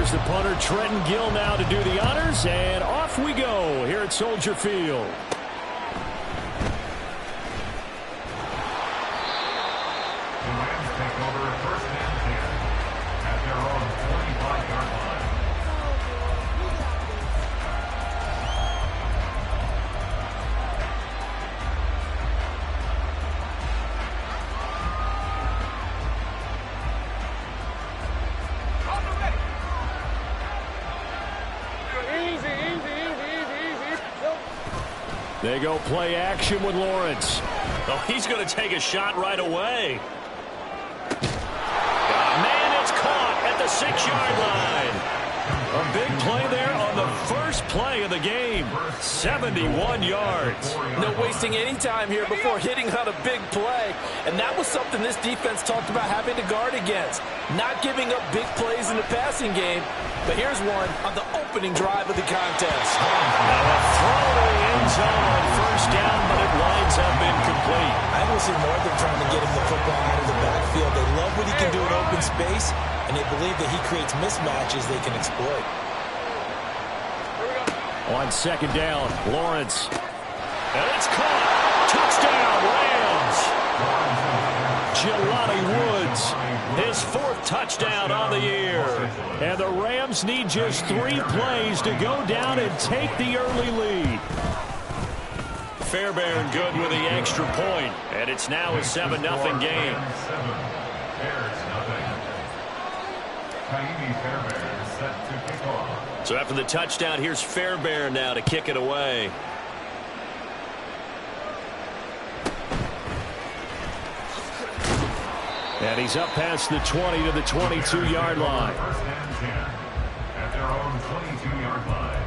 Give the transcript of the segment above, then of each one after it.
Here's the punter, Trenton Gill, now to do the honors, and off we go here at Soldier Field. They go play action with Lawrence. Oh, he's going to take a shot right away. Man, it's caught at the 6-yard line. A big play there on the first play of the game. 71 yards. No wasting any time here before hitting on a big play. And that was something this defense talked about having to guard against. Not giving up big plays in the passing game. But here's one on the opening drive of the contest. Now a throw to the end zone on first down, but it winds up incomplete. I don't see more than trying to get him the football out of the backfield. They love what he can do in open space, and they believe that he creates mismatches they can exploit. On second down, Lawrence. And it's caught. Touchdown, Rams. Jelani Woods, his 4th touchdown on the year. And the Rams need just 3 plays to go down and take the early lead. Fairbairn good with the extra point, and it's now a 7-0 game. So after the touchdown, here's Fairbairn now to kick it away. And he's up past the 20 to the 22-yard line. First and 10 at their own 22-yard line.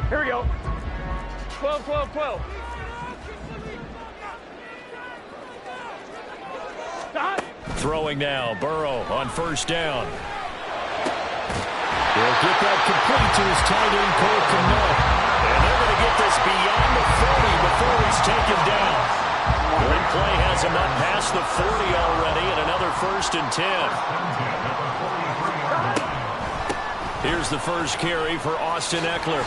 Here we go. 12, 12, 12. Stop. Throwing now, Burrow on first down. He'll get that complete to his tight end, Cole Kmet. And they're going to get this beyond the 40 before he's taken down. Great play has him up past the 40 already, and another 1st and 10. Here's the first carry for Austin Eckler.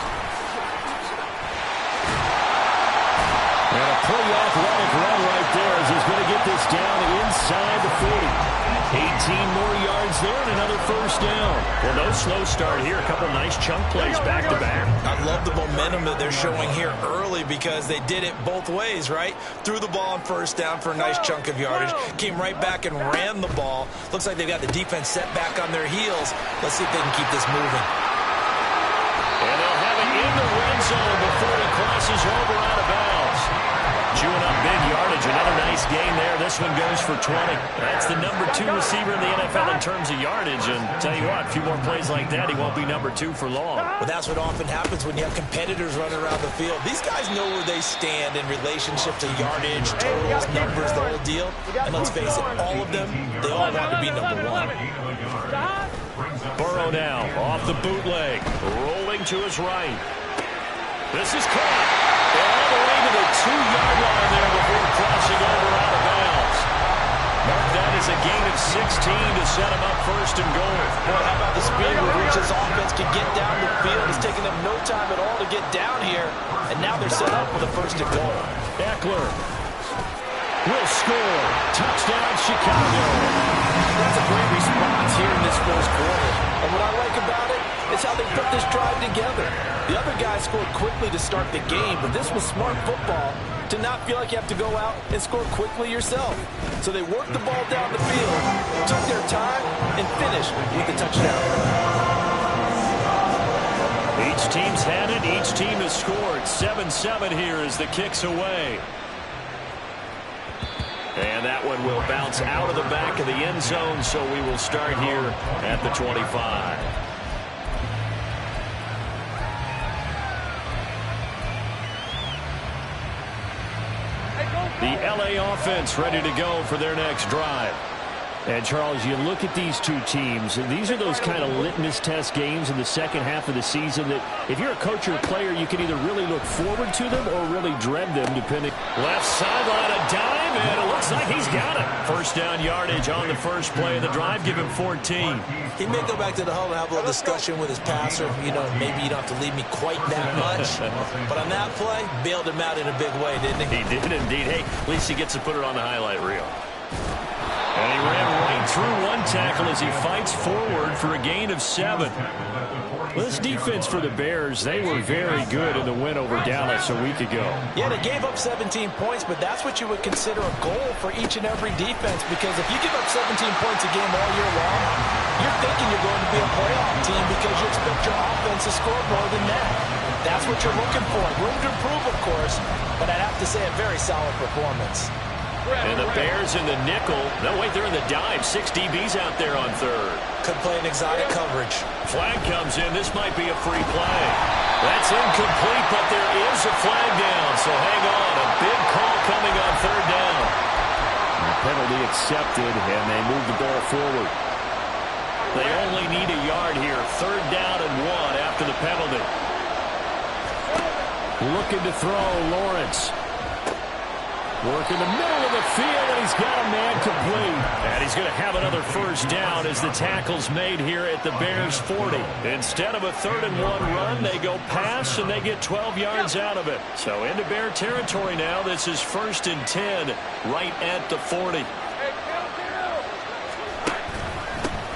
And a pretty athletic run right there as he's going to get this down inside the 40. 18 more yards there and another first down. Well, no slow start here. A couple nice chunk plays back-to-back. I love the momentum that they're showing here early because they did it both ways, right? Threw the ball on first down for a nice chunk of yardage. Came right back and ran the ball. Looks like they've got the defense set back on their heels. Let's see if they can keep this moving. And they'll have it in the red zone before he crosses over out of bounds. Chewing up big yardage. Another nice gain there. This one goes for 20. That's the number 2 receiver in the NFL in terms of yardage. And tell you what, a few more plays like that, he won't be number 2 for long. Well, that's what often happens when you have competitors running around the field. These guys know where they stand in relationship to yardage, totals, numbers, the whole deal. And let's face it, all of them, they all want to be number 1. Burrow now off the bootleg. Rolling to his right. This is caught. All the way to the 2-yard line there before crossing over out of bounds. Mark that as a gain of 16 to set him up 1st and goal. Boy, how about the speed with which this offense can get down the field? It's taken them no time at all to get down here. And now they're set up with a 1st and goal. Eckler will score. Touchdown, Chicago. That's a great response here in this first quarter. And what I like about it is how they put this drive together. The other guys scored quickly to start the game, but this was smart football to not feel like you have to go out and score quickly yourself. So they worked the ball down the field, took their time, and finished with the touchdown. Each team's had it. Each team has scored. 7-7 here as the kick's away. And that one will bounce out of the back of the end zone, so we will start here at the 25. The LA offense ready to go for their next drive. And, Charles, you look at these two teams, and these are those kind of litmus test games in the second half of the season that if you're a coach or a player, you can either really look forward to them or really dread them, depending. Left sideline, a dime, and it looks like he's got it. First down yardage on the first play of the drive. Give him 14. He may go back to the huddle and have a little discussion with his passer. You know, maybe you don't have to leave me quite that much. But on that play, bailed him out in a big way, didn't he? He did indeed. Hey, at least he gets to put it on the highlight reel. And he ran right through one tackle as he fights forward for a gain of 7. Well, this defense for the Bears, they were very good in the win over Dallas a week ago. Yeah, they gave up 17 points, but that's what you would consider a goal for each and every defense, because if you give up 17 points a game all year long, you're thinking you're going to be a playoff team because you expect your offense to score more than that. That's what you're looking for. Room to improve, of course, but I'd have to say a very solid performance. And the Bears in the nickel. No, wait, they're in the dime. 6 DBs out there on third. Could play an exotic coverage. Flag comes in. This might be a free play. That's incomplete, but there is a flag down. So hang on. A big call coming on third down. The penalty accepted, and they move the ball forward. They only need a yard here. Third down and 1 after the penalty. Looking to throw, Lawrence. Work in the middle of the field, and he's got a man complete. And he's going to have another first down as the tackle's made here at the Bears 40. Instead of a 3rd and 1 run, they go pass, and they get 12 yards out of it. So into Bear territory now. This is 1st and 10 right at the 40.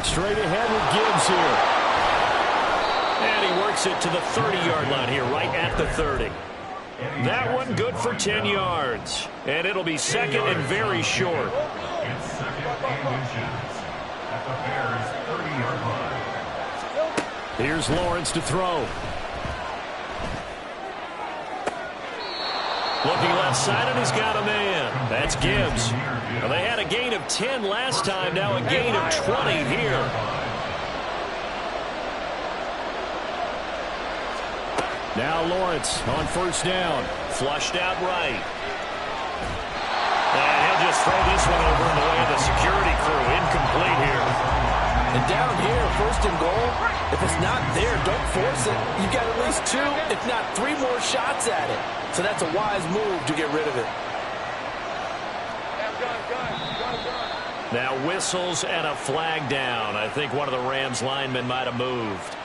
Straight ahead with Gibbs here. And he works it to the 30-yard line here, right at the 30. That one good for 10 yards. And it'll be 2nd and very short. It's 2nd and inches at the Bears' 30-yard line. Here's Lawrence to throw. Looking left side, and he's got a man. That's Gibbs. Well, they had a gain of 10 last time, now a gain of 20 here. Now Lawrence on first down. Flushed out right. And he'll just throw this one over in the way of the security crew. Incomplete here. And down here, 1st and goal, if it's not there, don't force it. You've got at least 2, if not 3 more shots at it. So that's a wise move to get rid of it. Now whistles and a flag down. I think one of the Rams linemen might have moved.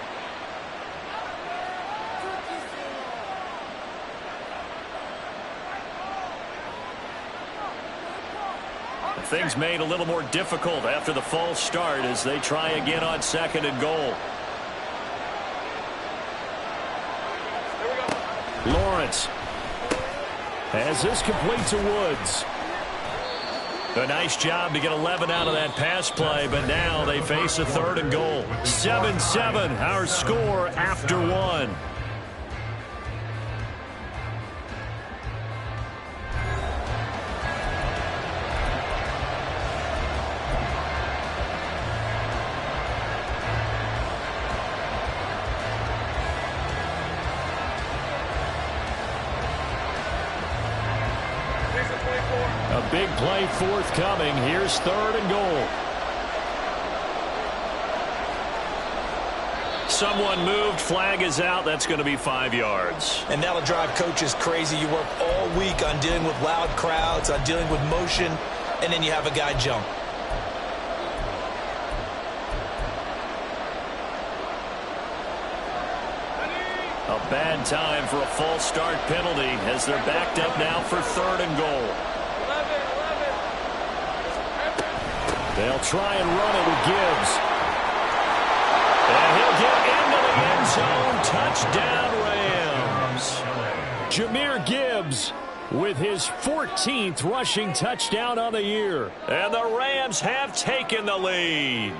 Things made a little more difficult after the false start as they try again on 2nd and goal. Lawrence has this complete to Woods. A nice job to get 11 out of that pass play, but now they face a 3rd and goal. 7-7, our score after 1. A big play forthcoming. Here's 3rd and goal. Someone moved. Flag is out. That's going to be 5 yards. And that'll drive coaches crazy. You work all week on dealing with loud crowds, on dealing with motion, and then you have a guy jump. A bad time for a false start penalty as they're backed up now for 3rd and goal. They'll try and run it with Gibbs. And he'll get into the end zone. Touchdown, Rams. Jahmyr Gibbs with his 14th rushing touchdown on the year. And the Rams have taken the lead.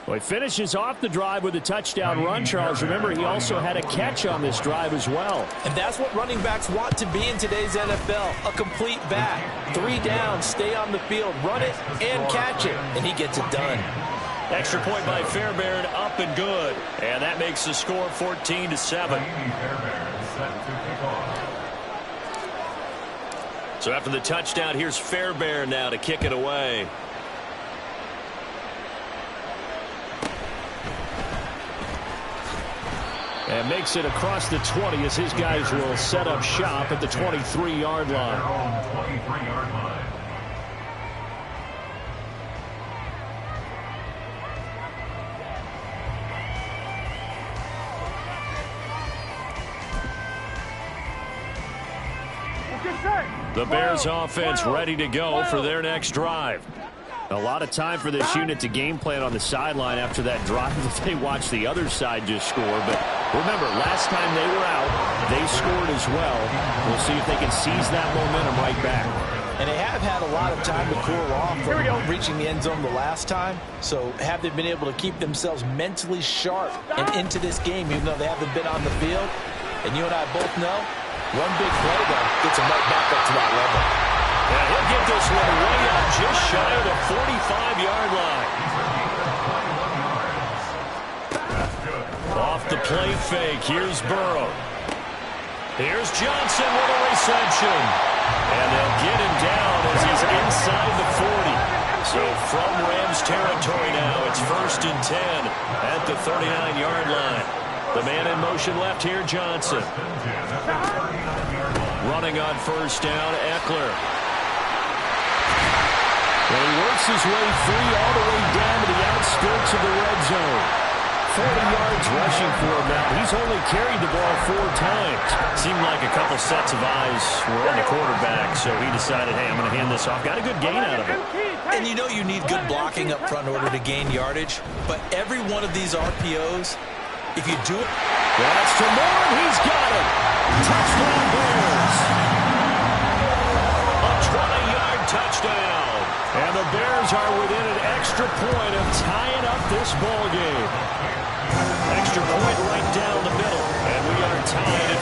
Well, he finishes off the drive with a touchdown run, Charles. Remember, he also had a catch on this drive as well. And that's what running backs want to be in today's NFL, a complete back. 3 down, stay on the field, run it, and catch it. And he gets it done. Extra point by Fairbairn, up and good. And that makes the score 14-7. So after the touchdown, here's Fairbairn now to kick it away. And makes it across the 20 as his guys will set up shop at the 23-yard line. 23-yard line. The Bears offense ready to go for their next drive. A lot of time for this unit to game plan on the sideline after that drive that they watched the other side just score. But remember, last time they were out, they scored as well. We'll see if they can seize that momentum right back. And they have had a lot of time to cool off from reaching the end zone the last time. So have they been able to keep themselves mentally sharp and into this game, even though they haven't been on the field? And you and I both know, one big play, though, gets them right back up to that level. And he'll get this one way up just shy of the 45-yard line. Off the play fake, here's Burrow. Here's Johnson with a reception. And they'll get him down as he's inside the 40. So from Rams territory now, it's 1st and 10 at the 39-yard line. The man in motion left here, Johnson. Running on 1st down, Eckler. And he works his way free all the way down to the outskirts of the red zone. 40 yards rushing for him now. He's only carried the ball 4 times. Seemed like a couple sets of eyes were on the quarterback, so he decided, hey, I'm going to hand this off. Got a good gain out of it. And you know you need good blocking up front in order to gain yardage, but every one of these RPOs, if you do it... That's to Moore, he's got it. Touchdown Bears. A 20-yard touchdown. And the Bears are within an extra point of tying up this ball game. Extra point right down the middle. And we are tied at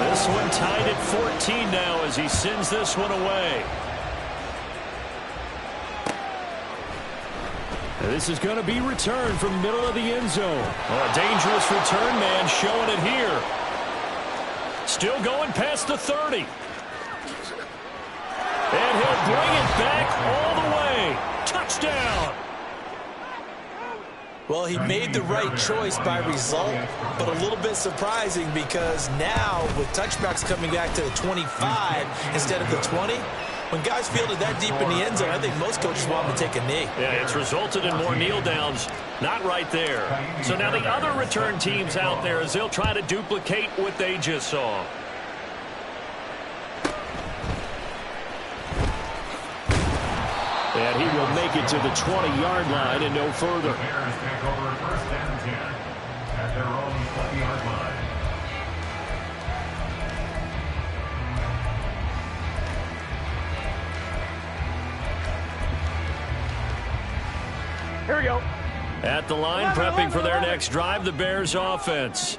14. This one tied at 14 now as he sends this one away. This is going to be returned from the middle of the end zone. A dangerous return man showing it here. Still going past the 30. And he'll bring it back all the way. Touchdown. Well, he made the right choice by result, but a little bit surprising because now with touchbacks coming back to the 25 instead of the 20, when guys field it that deep in the end zone, I think most coaches want them to take a knee. Yeah, it's resulted in more kneel downs. Not right there. So now the other return teams out there as they'll try to duplicate what they just saw. And he will make it to the 20-yard line and no further. The Bears take over 1st and 10 at their own 20-yard line. Here we go. At the line, prepping for their next drive, the Bears offense.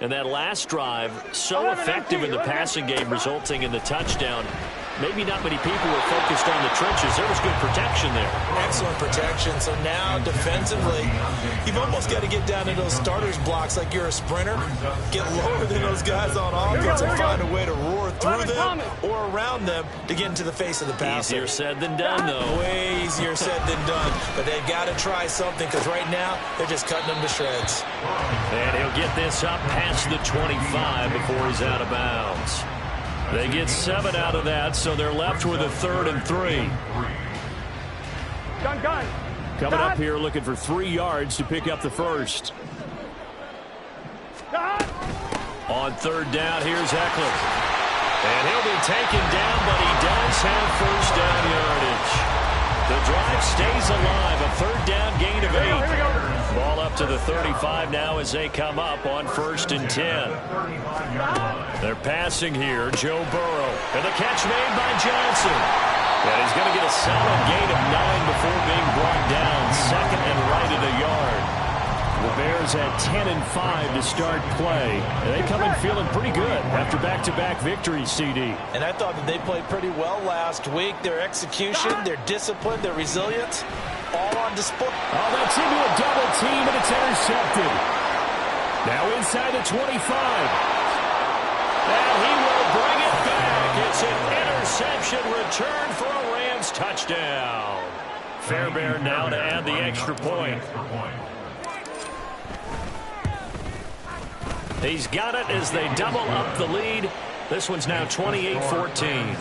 And that last drive, so effective in the passing game, resulting in the touchdown. Maybe not many people were focused on the trenches. There was good protection there. Excellent protection. So now defensively, you've almost got to get down to those starters blocks like you're a sprinter. Get lower than those guys on offense and find a way to roar through them or around them to get into the face of the passer. Easier said than done, though. Way easier said than done. But they've got to try something because right now they're just cutting them to shreds. And he'll get this up past the 25 before he's out of bounds. They get 7 out of that, so they're left with a 3rd and 3. Gun. Coming up here looking for 3 yards to pick up the first. On 3rd down, here's Eckler. And he'll be taken down, but he does have 1st down yardage. The drive stays alive, a 3rd down gain of 8. Here we go. Ball up to the 35 now as they come up on 1st and 10. They're passing here, Joe Burrow. And the catch made by Johnson. And he's going to get a solid gain of 9 before being brought down. 2nd and right at a yard. The Bears at 10 and 5 to start play. And they come in feeling pretty good after back-to-back victories, CD. And I thought that they played pretty well last week. Their execution, their discipline, their resilience, all on display. Oh, that's into a double team, and it's intercepted. Now inside the 25. And he will bring it back. It's an interception return for a Rams touchdown. Fairbairn now to add the extra point. He's got it as they double up the lead. This one's now 28-14.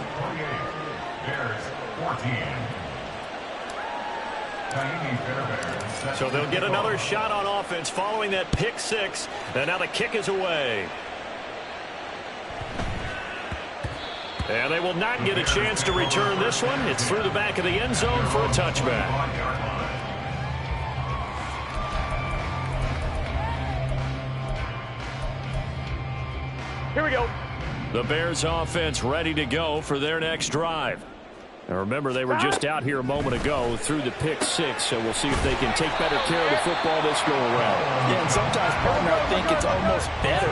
So they'll get another shot on offense following that pick six. And now the kick is away. And they will not get a chance to return this one. It's through the back of the end zone for a touchback. Here we go. The Bears offense ready to go for their next drive. Now remember, they were just out here a moment ago through the pick six, so we'll see if they can take better care of the football this go around. Yeah, and sometimes, partner, I think it's almost better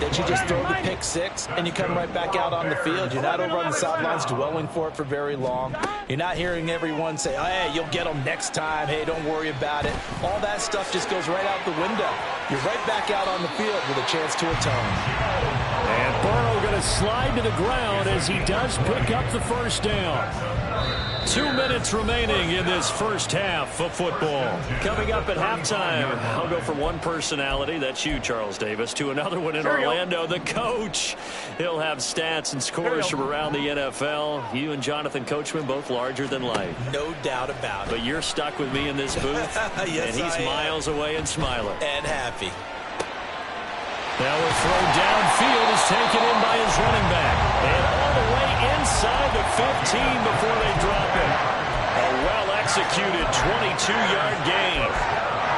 that you just throw the pick six and you come right back out on the field. You're not over on the sidelines dwelling for it for very long. You're not hearing everyone say, oh, hey, you'll get them next time. Hey, don't worry about it. All that stuff just goes right out the window. You're right back out on the field with a chance to atone. And Burrow going to slide to the ground as he does pick up the first down. 2 minutes remaining in this first half of football. Coming up at halftime, I'll go from one personality, that's you, Charles Davis, to another one in Orlando, the coach. He'll have stats and scores from around the NFL. You and Jonathan Coachman, both larger than life. No doubt about it. But you're stuck with me in this booth, yes, and he's miles away and smiling. And happy. Now a throw downfield is taken in by his running back. And all the way inside the 15 before they drop it. A well-executed 22-yard gain.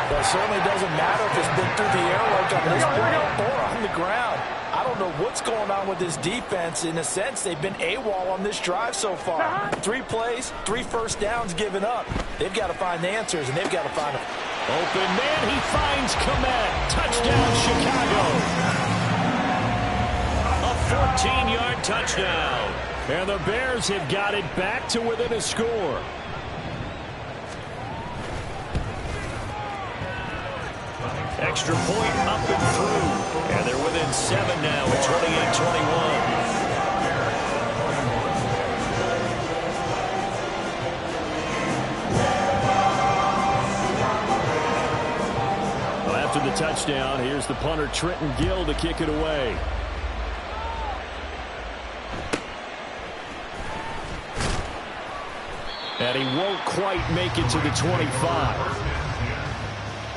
Well, it certainly doesn't matter if it's been through the air like on this point or on the ground. I don't know what's going on with this defense. In a sense, they've been AWOL on this drive so far. 3 plays, 3 first downs given up. They've got to find the answers, and they've got to find them. Open man, he finds Komet. Touchdown, Chicago. A 14-yard touchdown. And the Bears have got it back to within a score. Extra point up and through. And they're within 7 now at 28-21. The touchdown. Here's the punter, Trenton Gill, to kick it away. And he won't quite make it to the 25.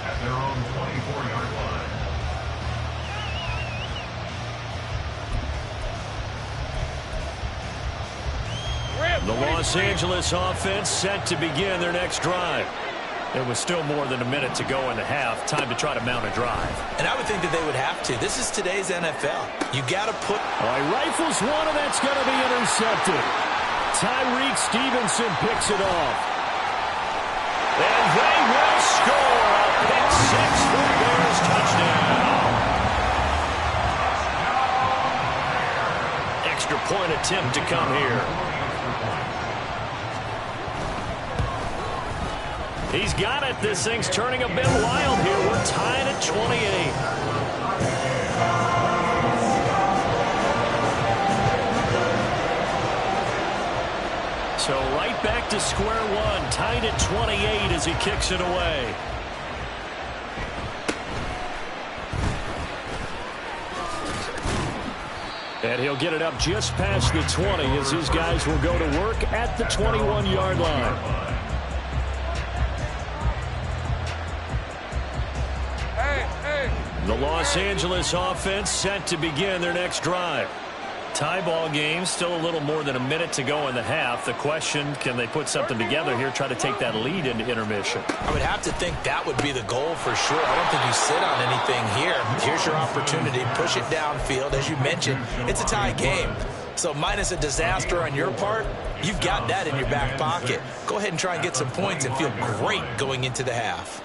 At their own 24-yard line. The Los Angeles offense set to begin their next drive. There was still more than a minute to go in the half. Time to try to mount a drive. And I would think that they would have to. This is today's NFL. You got to put... All right, rifles one, and that's going to be intercepted. Tyreek Stevenson picks it off. And they will score a pick six for the Bears touchdown. Extra point attempt to come here. He's got it. This thing's turning a bit wild here. We're tied at 28. So right back to square one. Tied at 28 as he kicks it away. And he'll get it up just past the 20 as his guys will go to work at the 21-yard line. The Los Angeles offense set to begin their next drive. Tie ball game, still a little more than a minute to go in the half. The question, can they put something together here, try to take that lead into intermission? I would have to think that would be the goal for sure. I don't think you sit on anything here. Here's your opportunity. Push it downfield. As you mentioned, it's a tie game. So minus a disaster on your part, you've got that in your back pocket. Go ahead and try and get some points and feel great going into the half.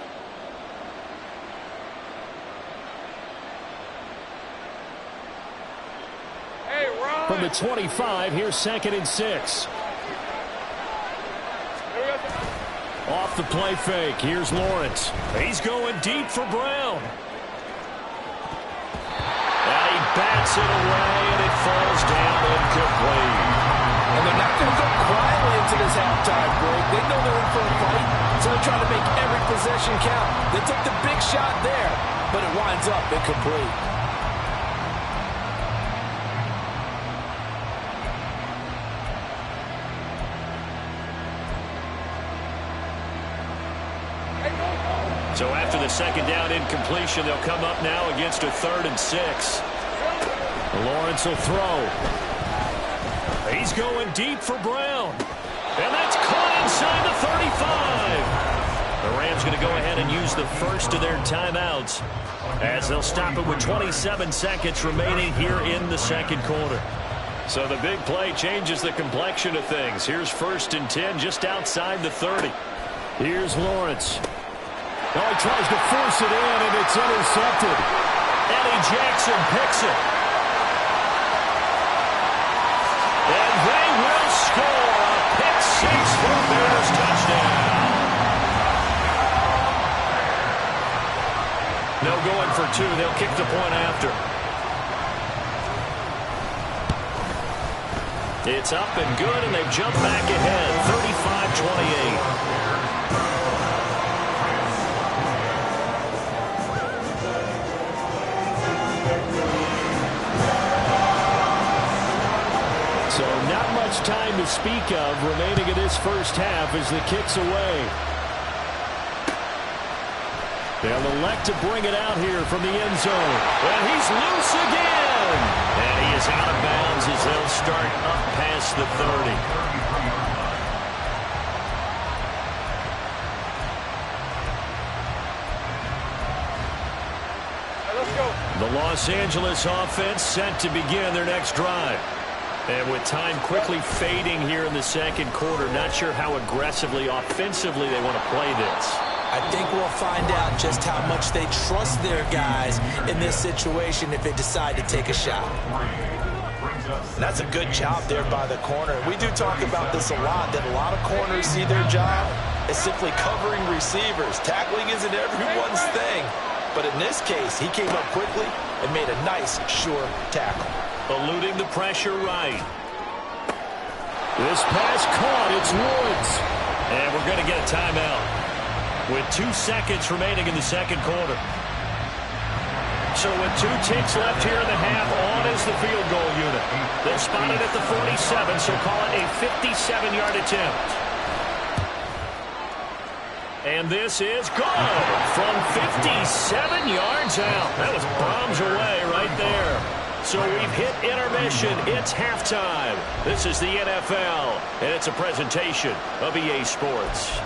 From the 25, here's 2nd and 6. Off the play fake, here's Lawrence. He's going deep for Brown. And he bats it away, and it falls down incomplete. And they're not going to go quietly into this halftime break. They know they're in for a fight, so they're trying to make every possession count. They took the big shot there, but it winds up incomplete. So after the second down incompletion, they'll come up now against a 3rd and 6. Lawrence will throw. He's going deep for Brown. And that's caught inside the 35. The Rams going to go ahead and use the first of their timeouts as they'll stop it with 27 seconds remaining here in the second quarter. So the big play changes the complexion of things. Here's 1st and 10 just outside the 30. Here's Lawrence. Oh, he tries to force it in, and it's intercepted. Eddie Jackson picks it. And they will score a pick 6 for Bears touchdown. No going for 2. They'll kick the point after. It's up and good, and they've jumped back ahead, 35-28. So not much time to speak of remaining in this first half as the kick's away. They'll elect to bring it out here from the end zone. And he's loose again. And he is out of bounds as they'll start up past the 30. The Los Angeles offense set to begin their next drive. And with time quickly fading here in the second quarter, not sure how aggressively, offensively they want to play this. I think we'll find out just how much they trust their guys in this situation if they decide to take a shot. And that's a good job there by the corner. We do talk about this a lot, that a lot of corners see their job as simply covering receivers. Tackling isn't everyone's thing. But in this case, he came up quickly and made a nice, sure tackle. Eluding the pressure right. This pass caught. It's Woods. And we're going to get a timeout with 2 seconds remaining in the second quarter. So with 2 ticks left here in the half, on is the field goal unit. They're spotted at the 47, so call it a 57-yard attempt. And this is good from 57 yards out. That was bombs away right there. So we've hit intermission. It's halftime. This is the NFL, and it's a presentation of EA Sports.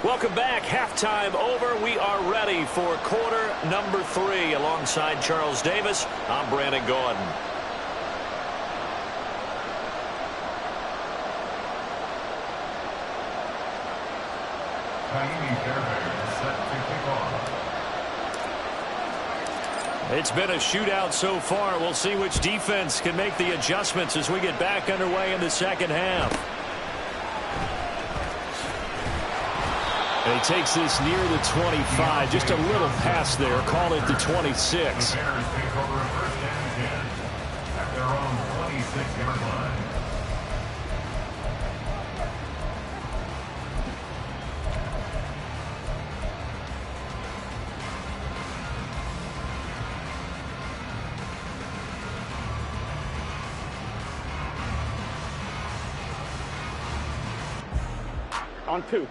Welcome back. Halftime over. We are ready for quarter number 3. Alongside Charles Davis, I'm Brandon Gordon. It's been a shootout so far. We'll see which defense can make the adjustments as we get back underway in the second half. And he takes this near the 25, just a little pass there, call it the 26. The Bears take over first and 10 at their own 26-yard line. On 2.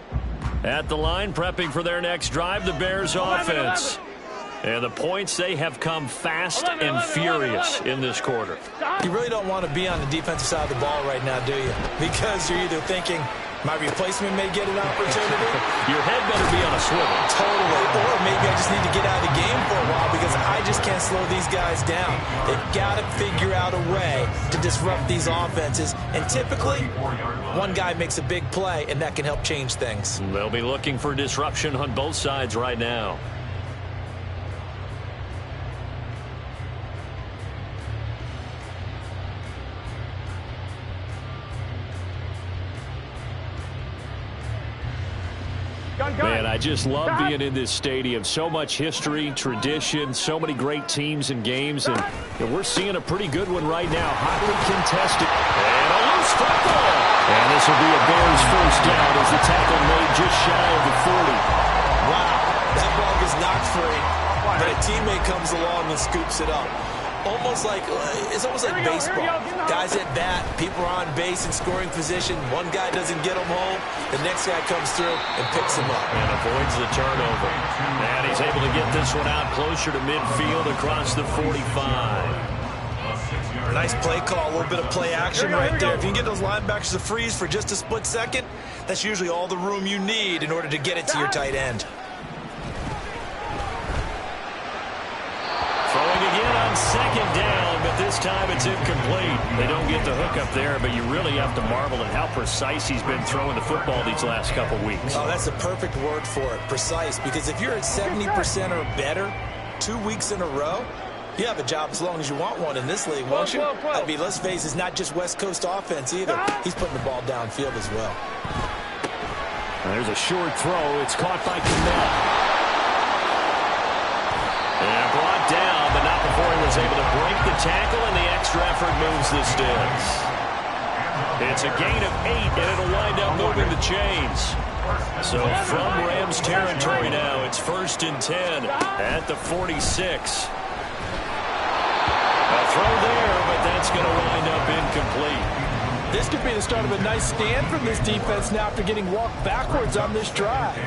At the line, prepping for their next drive, the Bears offense. And the points, they have come fast and furious in this quarter. You really don't want to be on the defensive side of the ball right now, do you? Because you're either thinking, My replacement may get an opportunity. Your head better be on a swivel. Totally. Or maybe I just need to get out of the game for a while because I just can't slow these guys down. They've got to figure out a way to disrupt these offenses. And typically, one guy makes a big play, and that can help change things. They'll be looking for disruption on both sides right now. Man, I just love being in this stadium. So much history, tradition, so many great teams and games, and we're seeing a pretty good one right now. Hotly contested. And a loose football. And this will be a Bears first down as the tackle made just shy of the 40. Wow, that ball gets knocked free, but a teammate comes along and scoops it up. It's almost like baseball. Guys at bat, people are on base in scoring position. One guy doesn't get them home. The next guy comes through and picks him up. And avoids the turnover. And he's able to get this one out closer to midfield across the 45. Nice play call, a little bit of play action right there. If you can get those linebackers to freeze for just a split second, that's usually all the room you need in order to get it to your tight end. Throwing again on second down, but this time it's incomplete. They don't get the hook up there, but you really have to marvel at how precise he's been throwing the football these last couple weeks. Oh, that's the perfect word for it, precise, because if you're at 70% or better 2 weeks in a row, you have a job as long as you want one in this league, won't you? I mean, let's face it, it's not just West Coast offense either. He's putting the ball downfield as well. There's a short throw. It's caught by Connell. And brought down, but not before he was able to break the tackle, and the extra effort moves the sticks. It's a gain of 8, and it'll wind up moving the chains. So from Rams territory now, it's 1st and 10 at the 46. A throw there, but that's going to wind up incomplete. This could be the start of a nice stand from this defense now after getting walked backwards on this drive.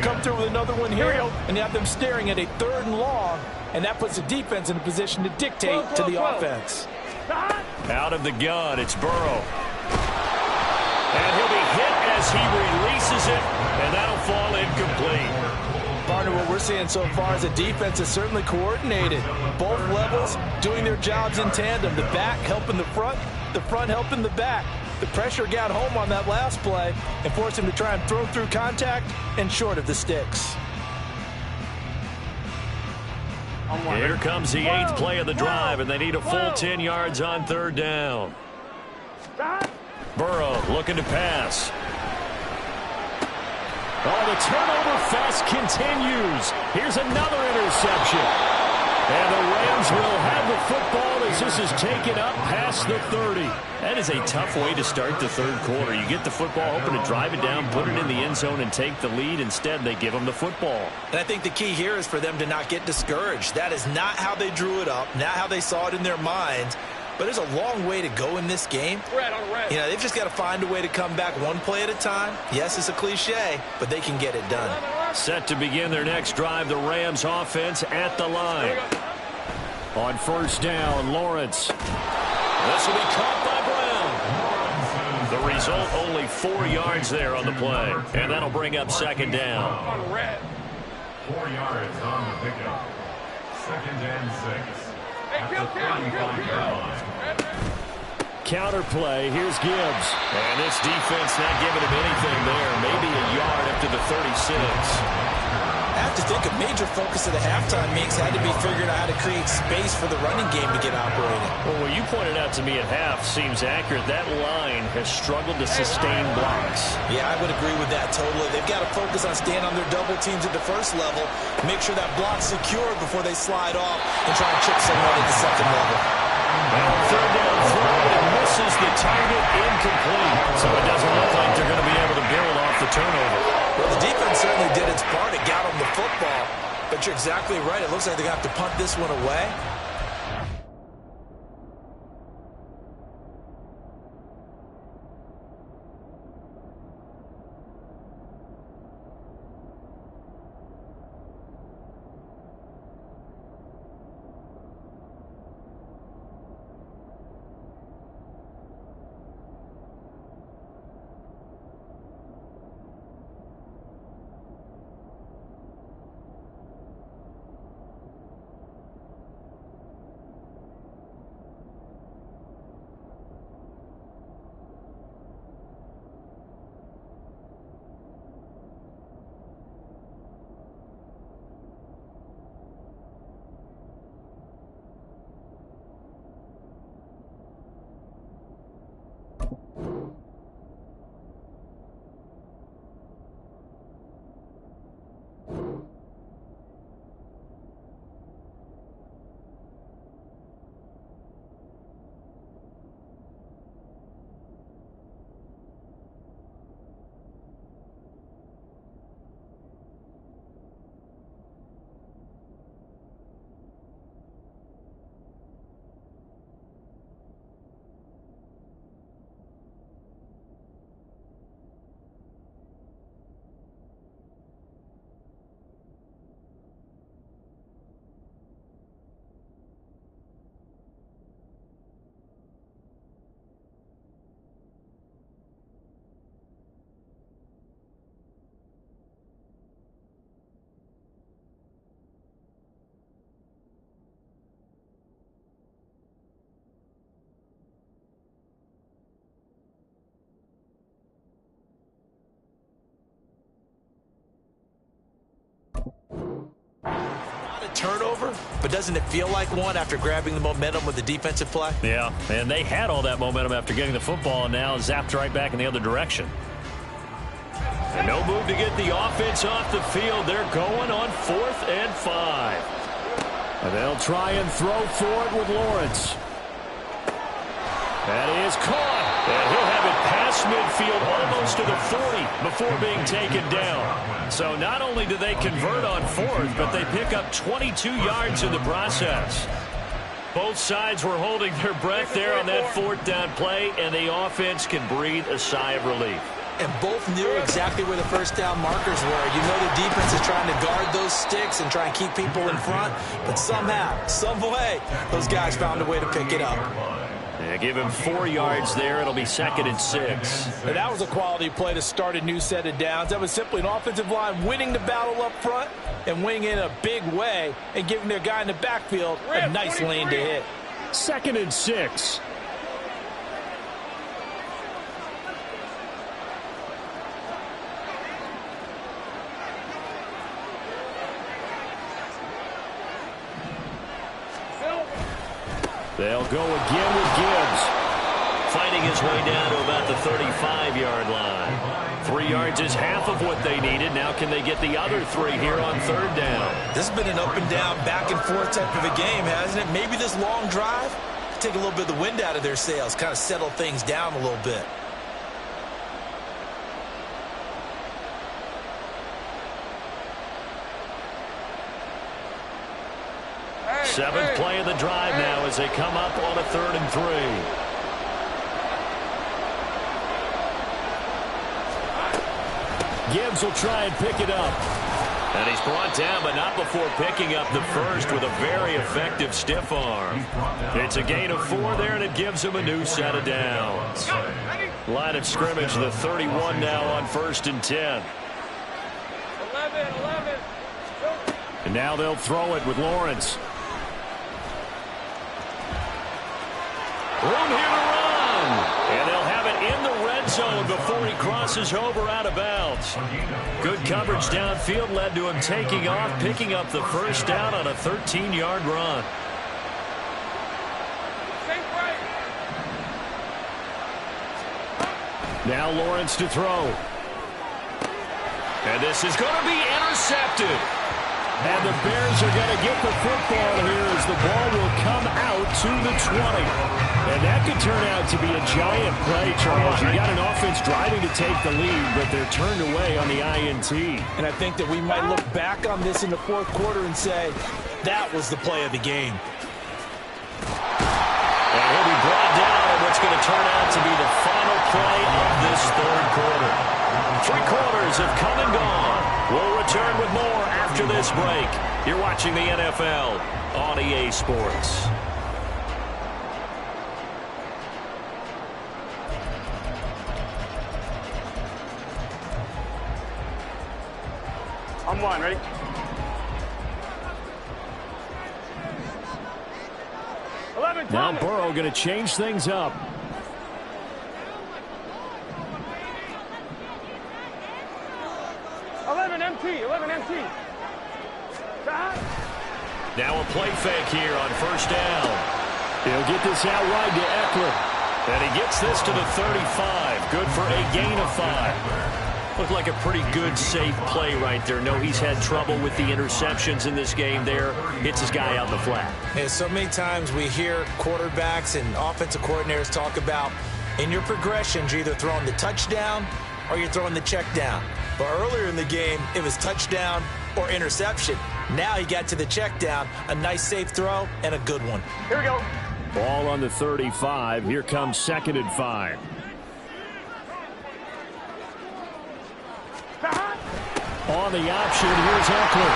Come through with another one here, and you have them staring at a 3rd and long, and that puts the defense in a position to dictate to the offense. Out of the gun, it's Burrow. And he'll be hit as he releases it, and that'll fall incomplete. Partner, what we're seeing so far is the defense is certainly coordinated. Both levels doing their jobs in tandem. The back helping the front helping the back. The pressure got home on that last play and forced him to try and throw through contact and short of the sticks. Here comes the 8th play of the drive, and they need a full 10 yards on 3rd down. Burrow looking to pass. Oh, the turnover fest continues. Here's another interception. And the Rams will have the football as this is taken up past the 30. That is a tough way to start the 3rd quarter. You get the football, hoping to drive it down, put it in the end zone, and take the lead. Instead, they give them the football. And I think the key here is for them to not get discouraged. That is not how they drew it up, not how they saw it in their minds. But there's a long way to go in this game. You know, they've just got to find a way to come back one play at a time. Yes, it's a cliche, but they can get it done. Set to begin their next drive, the Rams offense at the line. On 1st down, Lawrence. This will be caught by Brown. The result, only 4 yards there on the play. And that'll bring up 2nd down. 4 yards on the pickup. 2nd and 6. Counter play. Here's Gibbs. And this defense not giving him anything there. Maybe a yard up to the 36. I have to think a major focus of the halftime meetings had to be figuring out how to create space for the running game to get operating. Well, what you pointed out to me at half seems accurate. That line has struggled to sustain blocks. Yeah, I would agree with that totally. They've got to focus on staying on their double teams at the 1st level, make sure that block's secured before they slide off and try and chip someone at the 2nd level. And 3rd down throw, and misses the target, incomplete. So it doesn't look like they're going to be able to build off the turnover. Well, the defense certainly did its part. It got them the football. But you're exactly right. It looks like they're going to have to punt this one away. Turnover, but doesn't it feel like one after grabbing the momentum with the defensive play? Yeah, and they had all that momentum after getting the football, and now zapped right back in the other direction. And no move to get the offense off the field. They're going on 4th and 5. And they'll try and throw for it with Lawrence. That is caught. And he'll have it past midfield almost to the 40 before being taken down. So not only do they convert on 4th, but they pick up 22 yards in the process. Both sides were holding their breath there on that 4th down play, and the offense can breathe a sigh of relief. And both knew exactly where the first down markers were. You know the defense is trying to guard those sticks and try and keep people in front, but somehow, some way, those guys found a way to pick it up. Yeah, give him 4 yards there. It'll be 2nd and 6. And that was a quality play to start a new set of downs. That was simply an offensive line winning the battle up front and winning in a big way and giving their guy in the backfield a nice lane to hit. 2nd and 6. They'll go again with Gibbs. Fighting his way down to about the 35-yard line. 3 yards is half of what they needed. Now can they get the other 3 here on 3rd down? This has been an up and down, back and forth type of a game, hasn't it? Maybe this long drive take a little bit of the wind out of their sails, kind of settle things down a little bit. Seventh play of the drive now as they come up on a 3rd and 3. Gibbs will try and pick it up. And he's brought down, but not before picking up the first with a very effective stiff arm. It's a gain of 4 there, and it gives him a new set of downs. Line of scrimmage, the 31 now on 1st and 10. 11. And now they'll throw it with Lawrence. Room here to run. And they'll have it in the red zone before he crosses over out of bounds. Good coverage downfield led to him taking off, picking up the first down on a 13-yard run. Now Lawrence to throw. And this is going to be intercepted. And the Bears are going to get the football here as the ball will come out to the 20. And that could turn out to be a giant play, Charles. You got an offense driving to take the lead, but they're turned away on the INT. And I think that we might look back on this in the 4th quarter and say, that was the play of the game. And he'll be brought down on what's going to turn out to be the final play of this 3rd quarter. 3 quarters have come and gone. We'll return with more after this break. You're watching the NFL on EA Sports. I'm one, ready? Now Burrow going to change things up. MT. Now a play fake here on 1st down. He'll get this out wide to Eckler. And he gets this to the 35. Good for a gain of 5. Looked like a pretty good, safe play right there. No, he's had trouble with the interceptions in this game there. Hits his guy out in the flat. And so many times we hear quarterbacks and offensive coordinators talk about in your progressions, you're either throwing the touchdown or you're throwing the check down. But earlier in the game, it was touchdown or interception. Now he got to the check down, a nice safe throw, and a good one. Here we go. Ball on the 35. Here comes 2nd and 5. On the option, here's Eckler.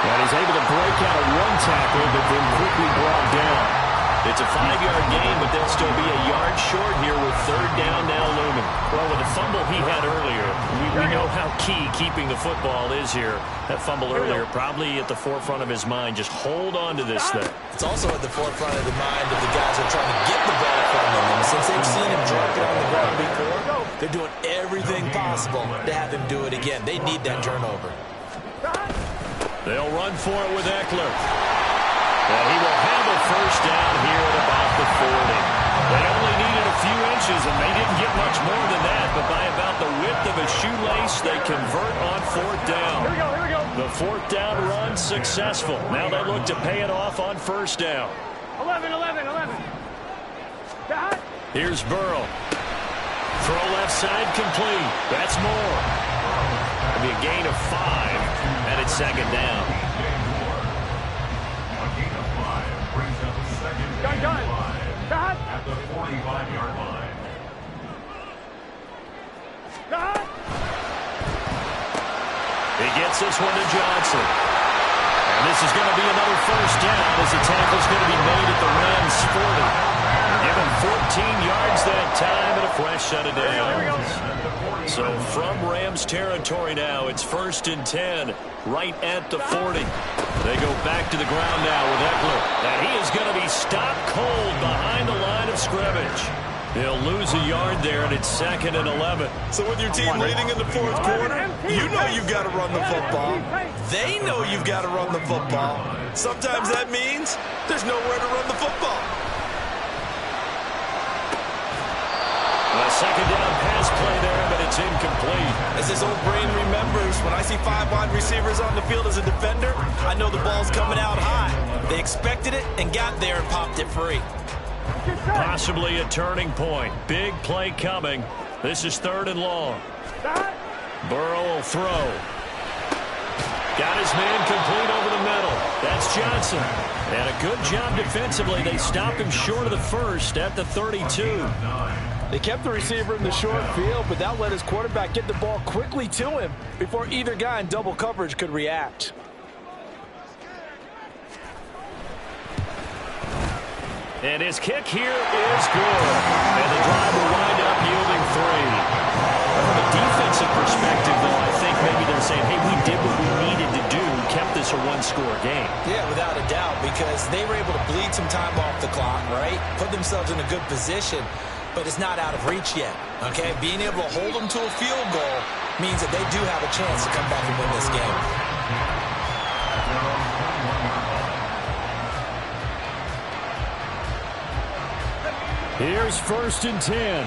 And he's able to break out of one tackle, but then quickly brought down. It's a 5-yard gain, but they'll still be a yard short here with 3rd down now looming. Well, with the fumble he had earlier, we know how key keeping the football is here. That fumble earlier probably at the forefront of his mind. Just hold on to this thing. It's also at the forefront of the mind of the guys who are trying to get the ball from him. And since they've seen him drop it on the ground before, they're doing everything possible to have him do it again. They need that turnover. They'll run for it with Eckler. And he will have a 1st down here at about the 40. They only needed a few inches, and they didn't get much more than that. But by about the width of a shoelace, they convert on 4th down. Here we go, here we go. The 4th down run successful. Now they look to pay it off on 1st down. 11. Here's Burrow. Throw left side complete. That's more. It'll be a gain of 5, and it's 2nd down. Done. At the 45-yard line. He gets this one to Johnson. And this is going to be another 1st down as the tackle's going to be made at the Rams 40. Give him 14 yards that time and a fresh set of downs. So from Rams territory now, it's 1st and 10, right at the 40. They go back to the ground now with Eckler. And he is going to be stopped cold behind the line of scrimmage. He'll lose a yard there, and it's 2nd and 11. So with your team leading in the 4th quarter, you know you've got to run the football. They know you've got to run the football. Sometimes that means there's nowhere to run the football. A 2nd down pass play there, but it's incomplete. As his old brain remembers, when I see 5 wide receivers on the field as a defender, I know the ball's coming out high. They expected it and got there and popped it free. Possibly a turning point. Big play coming. This is 3rd and long. Burrow will throw. Got his man complete over the middle. That's Johnson. And a good job defensively. They stop him short of the 1st at the 32. They kept the receiver in the short field, but that let his quarterback get the ball quickly to him before either guy in double coverage could react. And his kick here is good. And the drive will wind up yielding 3. From a defensive perspective, though, I think maybe they're saying, hey, we did what we needed to do, kept this a 1-score game. Yeah, without a doubt, because they were able to bleed some time off the clock, right? Put themselves in a good position, but it's not out of reach yet, okay? Being able to hold them to a field goal means that they do have a chance to come back and win this game. Here's 1st and 10.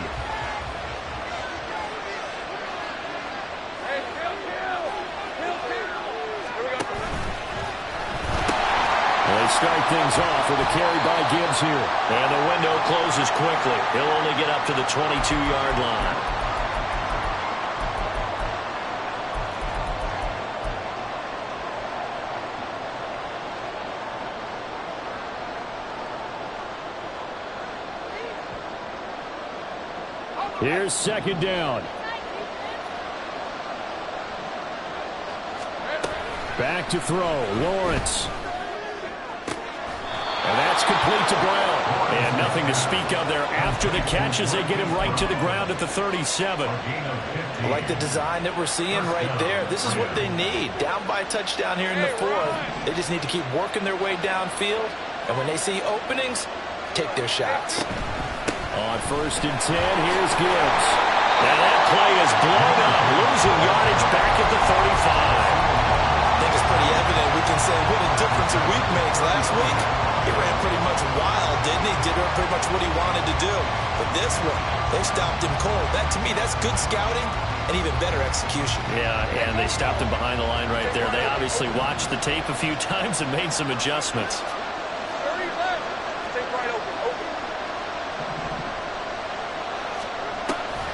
They start things off with a carry by Gibbs here. And the window closes quickly. He'll only get up to the 22-yard line. Here's 2nd down. Back to throw. Lawrence. And that's complete to Brown. And nothing to speak of there after the catch as they get him right to the ground at the 37. I like the design that we're seeing right there. This is what they need. Down by a touchdown here in the 4th. They just need to keep working their way downfield. And when they see openings, take their shots. On 1st and 10, here's Gibbs. Now that play is blown up, losing yardage back at the 35. I think it's pretty evident we can say what a difference a week makes. Last week, he ran pretty much wild, didn't he? Did a pretty much what he wanted to do. But this one, they stopped him cold. That, to me, that's good scouting and even better execution. Yeah, and they stopped him behind the line right there. They obviously watched the tape a few times and made some adjustments.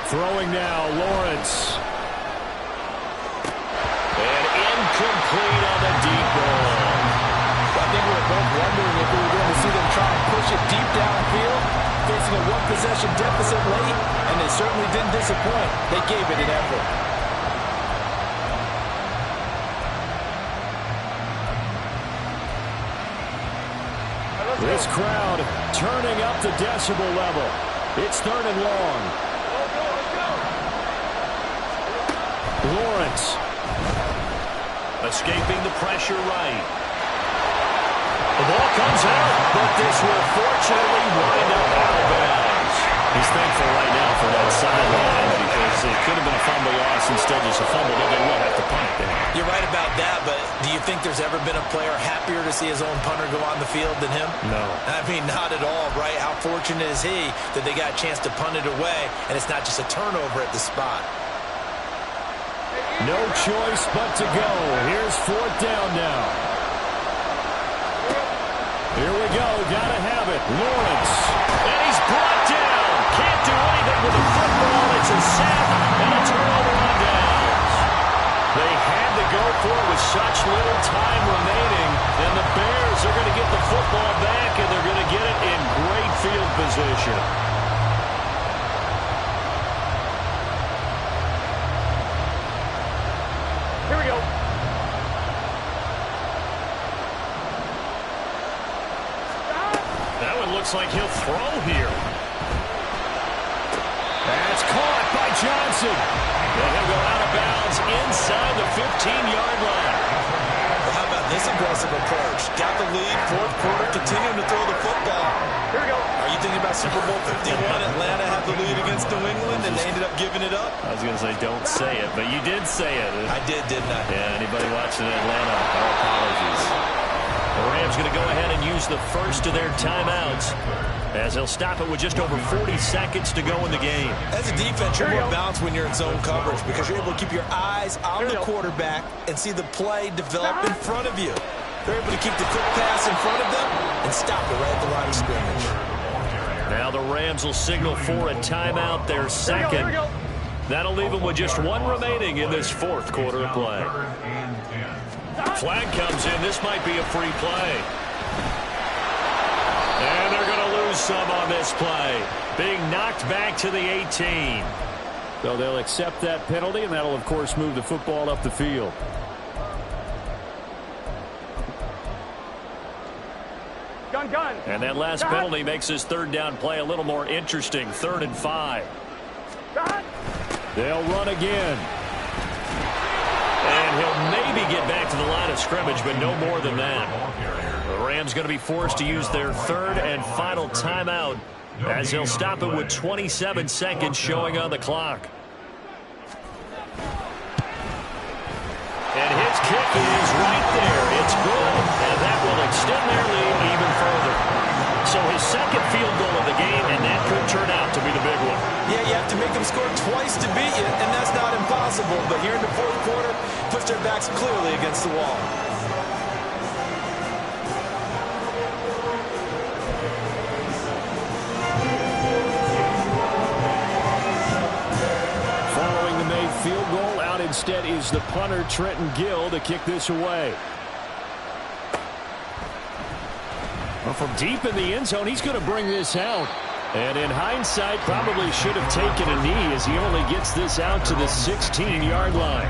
Throwing now, Lawrence. And incomplete on the deep ball. I think we were both wondering if we were going to see them try and push it deep downfield, facing a one-possession deficit late, and they certainly didn't disappoint. They gave it an effort. This crowd turning up the decibel level. It's 3rd and long. Lawrence. Escaping the pressure right. The ball comes out, but this will fortunately wind up out of bounds. He's thankful right now for that sideline because it could have been a fumble loss, instead just a fumble, but they will have to punt it there. You're right about that, but do you think there's ever been a player happier to see his own punter go on the field than him? No. I mean, not at all, right? How fortunate is he that they got a chance to punt it away, and it's not just a turnover at the spot. No choice but to go. Here's 4th down now. Here we go. Gotta have it. Lawrence. And he's brought down. Can't do anything with the football. It's a sack and a turnover on downs. They had to go for it with such little time remaining. And the Bears are going to get the football back, and they're going to get it in great field position. Here we go. That one looks like he'll throw here. That's caught by Johnson. And he'll go out of bounds inside the 15-yard line. Well, how about this aggressive approach? Got the lead, 4th quarter, continuing to throw the football. Here we go. Are you thinking about Super Bowl 51? Atlanta had the lead against New England, and they ended up giving it up? I was going to say, don't say it, but you did say it. I did, didn't I? Yeah, anybody watching Atlanta, our apologies. The Rams going to go ahead and use the first of their timeouts, as they'll stop it with just over 40 seconds to go in the game. As a defense, you're more balanced when you're in zone coverage because you're able to keep your eyes on the quarterback and see the play develop in front of you. They're able to keep the quick pass in front of them and stop it right at the line of scrimmage. Now the Rams will signal for a timeout, their second. That'll leave them with just one remaining in this 4th quarter of play. Flag comes in. This might be a free play. And they're going to lose some on this play. Being knocked back to the 18. So they'll accept that penalty, and that'll, of course, move the football up the field. Gun. And that last penalty makes this 3rd down play a little more interesting. 3rd and 5. They'll run again. And he'll maybe get back to the line of scrimmage, but no more than that. The Rams going to be forced to use their 3rd and final timeout, as he'll stop it with 27 seconds showing on the clock. And his kick is right there. It's good, and that will extend their lead even further. So his 2nd field goal of the game, and that could turn out to be the big one. Yeah, you have to make them score twice to beat you, and that's not impossible. But here in the 4th quarter, puts their backs clearly against the wall. Following the made field goal, out instead is the punter, Trenton Gill, to kick this away. Well, from deep in the end zone, he's going to bring this out. And in hindsight, probably should have taken a knee, as he only gets this out to the 16-yard line.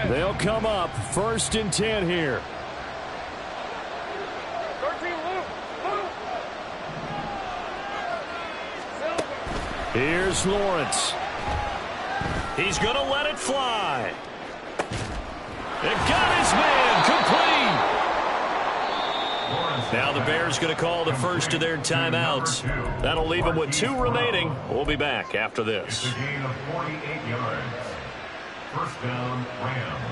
They'll come up 1st and 10 here. 13, Luke. Here's Lawrence. He's going to let it fly. And got his man complete. Now the Bears going to call the first of their timeouts. That'll leave them with 2 remaining. We'll be back after this. It's a gain of 48 yards. First down, Rams.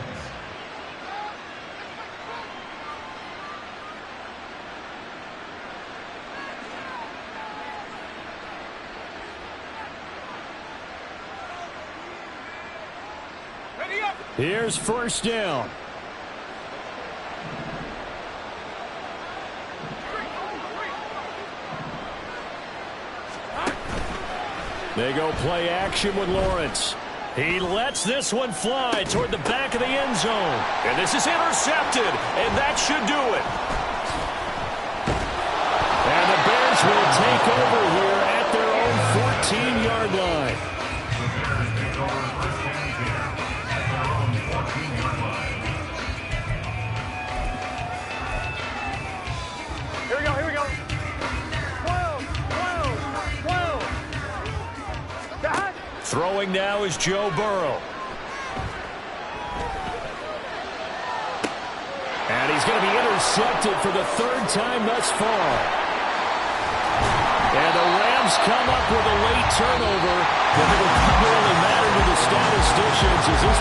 Here's first down. They go play action with Lawrence. He lets this one fly toward the back of the end zone. And this is intercepted, and that should do it. And the Bears will take over here at their own 14-yard line. The Bears take over first and 10 at their own 14-yard line. Here we go, here we go. 12. God. Throwing now is Joe Burrow. And he's going to be intercepted for the 3rd time thus far. And the Rams come up with a late turnover. But it will really matter to the statisticians as this